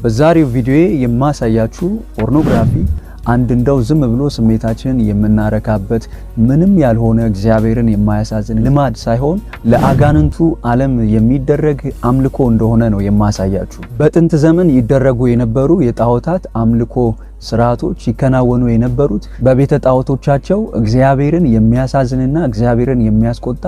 በዛሬው ቪዲዮ የማሳያችሁ ፖርኖግራፊ አንድ እንደው ዝም ብሎ ስሜታችንን የምናረካበት ምንም ያልሆነ እግዚአብሔርን የማያሳዝን ልማድ ሳይሆን ለአጋንንቱ ዓለም የሚደረግ አምልኮ እንደሆነ ነው የማሳያችሁ። በጥንት ዘመን ይደረጉ የነበሩ የጣዖታት አምልኮ ስርዓቶች ይከናወኑ የነበሩት በቤተ ጣዖቶቻቸው እግዚአብሔርን የሚያሳዝንና እግዚአብሔርን የሚያስቆጣ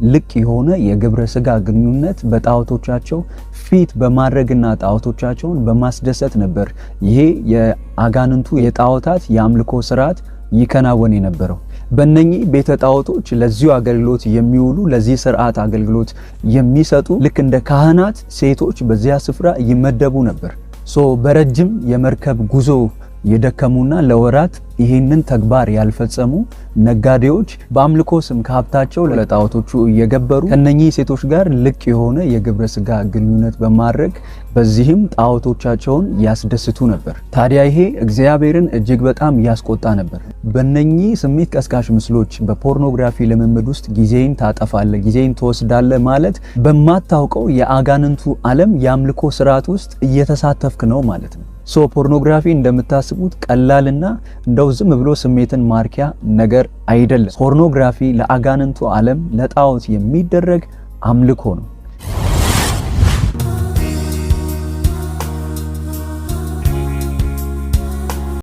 ልቅ የሆነ የግብረ ስጋ ግንኙነት በጣዖቶቻቸው ፊት በማድረግና ጣዖቶቻቸውን በማስደሰት ነበር። ይሄ የአጋንንቱ የጣዖታት የአምልኮ ስርዓት ይከናወን የነበረው። በእነኚህ ቤተ ጣዖቶች ለዚሁ አገልግሎት የሚውሉ ለዚህ ስርዓት አገልግሎት የሚሰጡ ልክ እንደ ካህናት ሴቶች በዚያ ስፍራ ይመደቡ ነበር። በረጅም የመርከብ ጉዞ የደከሙና ለወራት ይሄንን ተግባር ያልፈጸሙ ነጋዴዎች በአምልኮ ስም ከሀብታቸው ለጣዖቶቹ እየገበሩ ከነኚህ ሴቶች ጋር ልቅ የሆነ የግብረ ስጋ ግንኙነት በማድረግ በዚህም ጣዖቶቻቸውን ያስደስቱ ነበር። ታዲያ ይሄ እግዚአብሔርን እጅግ በጣም ያስቆጣ ነበር። በእነኚህ ስሜት ቀስቃሽ ምስሎች በፖርኖግራፊ ልምምድ ውስጥ ጊዜን ታጠፋለህ፣ ጊዜን ትወስዳለህ ማለት በማታውቀው የአጋንንቱ ዓለም የአምልኮ ስርዓት ውስጥ እየተሳተፍክ ነው ማለት ነው። ፖርኖግራፊ እንደምታስቡት ቀላልና እንደው ዝም ብሎ ስሜትን ማርኪያ ነገር አይደለም። ፖርኖግራፊ ለአጋንንቱ ዓለም ለጣዖት የሚደረግ አምልኮ ነው።